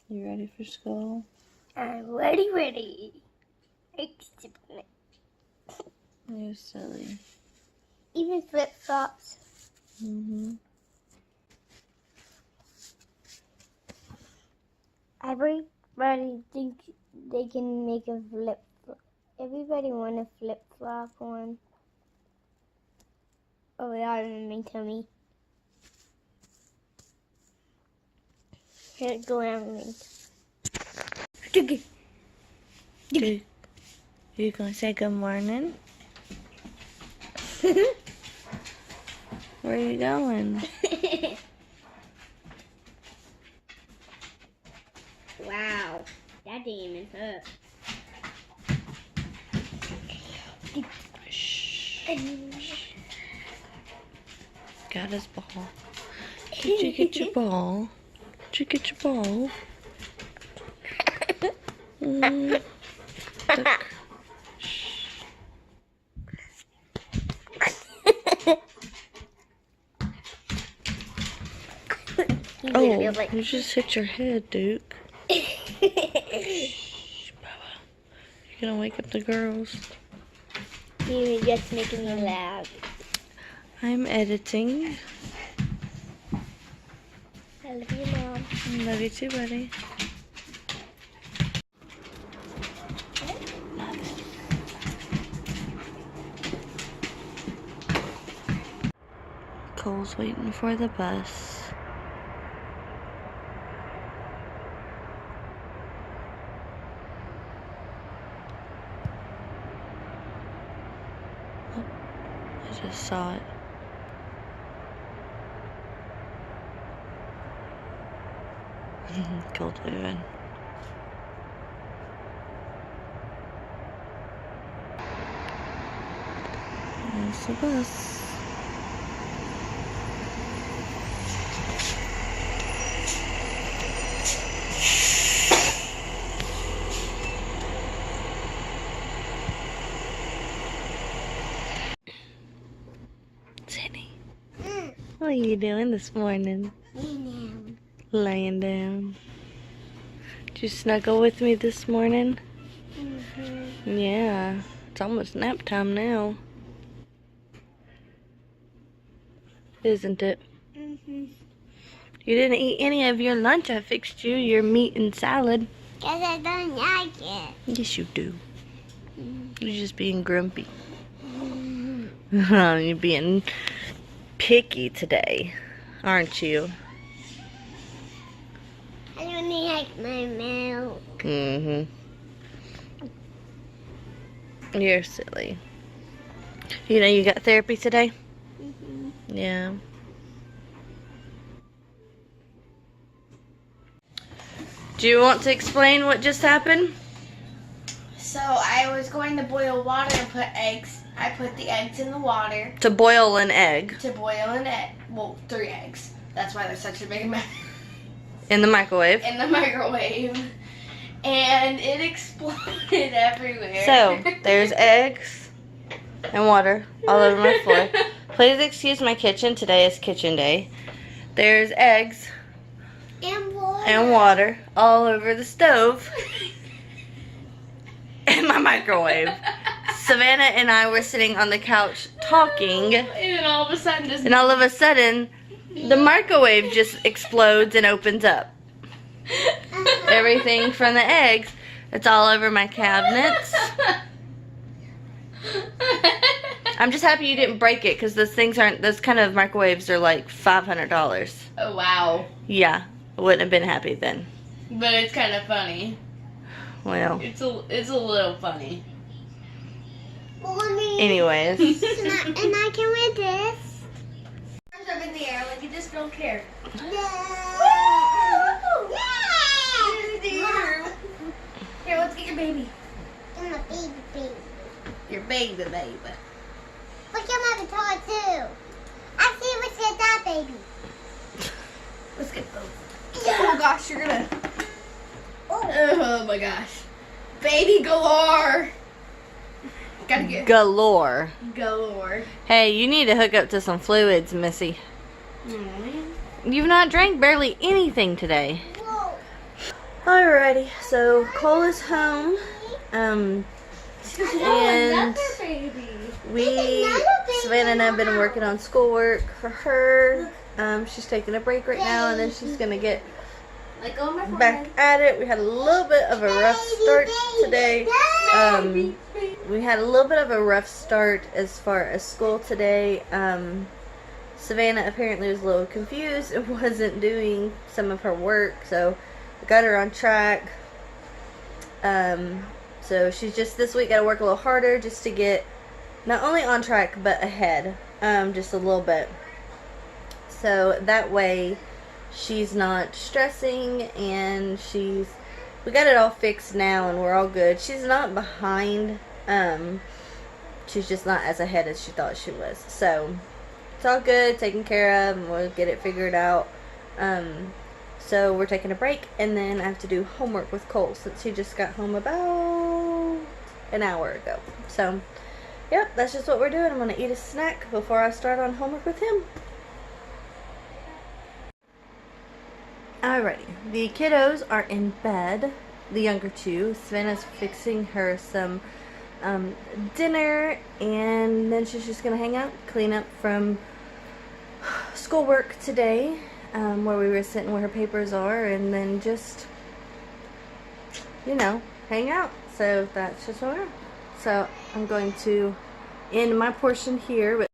You ready for school? I'm ready. You're silly. Even flip-flops. Everybody thinks they can make a flip-flop. Everybody want a flip-flop one. Oh, they are in my tummy. Here, go around me. You gonna say good morning? Where are you going? Wow, that didn't even hurt. Got his ball. Did you get your ball? Did you get your ball? Look. Oh, you just hit your head, Duke. Shh, Baba. You're gonna wake up the girls. You're just making me laugh. I'm editing. I love you, Mom. I love you too, buddy. Cole's waiting for the bus. I just saw it. Cole's leaving. There's the bus. Sydney, what are you doing this morning? Laying down. Did you snuggle with me this morning? Yeah, it's almost nap time now. Isn't it? You didn't eat any of your lunch. I fixed you your meat and salad. Because I don't like it. Yes, you do. You're just being grumpy. You're being picky today, aren't you? I don't like my milk. You're silly. You know you got therapy today? Yeah. Do you want to explain what just happened? So I was going to boil water and put eggs. I put the eggs in the water. To boil an egg. To boil an egg. Well, 3 eggs. That's why there's such a big mess. In the microwave. In the microwave. And it exploded everywhere. So, there's eggs and water all over my floor. Please excuse my kitchen. Today is kitchen day. There's eggs and water all over the stove and my microwave. Savannah and I were sitting on the couch talking. And then all of a sudden, the microwave just explodes and opens up. Everything from the eggs, it's all over my cabinets. I'm just happy you didn't break it because those kind of microwaves are like $500. Oh, wow. Yeah, I wouldn't have been happy then. But it's kind of funny. Well. It's a little funny. Anyways. And I can wear this. Arms up in the air like you just don't care. Here, let's get your baby. I'm a baby. Your baby. Look at my guitar too. I see what's in that baby. Let's get both. Oh gosh, you're gonna. Oh my gosh. Baby galore. Gotta get Galore. galore. Hey, you need to hook up to some fluids, Missy. You've not drank barely anything today. Whoa. Alrighty, so Cole is home, and Savannah and I have been working on schoolwork for her. She's taking a break right now, and then she's gonna get back at it. We had a little bit of a rough start today. We had a little bit of a rough start as far as school today. Savannah apparently was a little confused and wasn't doing some of her work, so we got her on track. So she's just this week got to work a little harder just to get not only on track but ahead, just a little bit. So that way she's not stressing, and we got it all fixed now and we're all good. She's not behind. She's just not as ahead as she thought she was. So it's all good, taken care of, and we'll get it figured out. So we're taking a break, and then I have to do homework with Cole since he just got home about an hour ago. So, yep, that's just what we're doing. I'm going to eat a snack before I start on homework with him. Alrighty, the kiddos are in bed, the younger two. Savannah's fixing her some dinner, and then she's just going to hang out, clean up from schoolwork today, where we were sitting where her papers are, and then just, hang out. So that's just what we're doing. So I'm going to end my portion here. But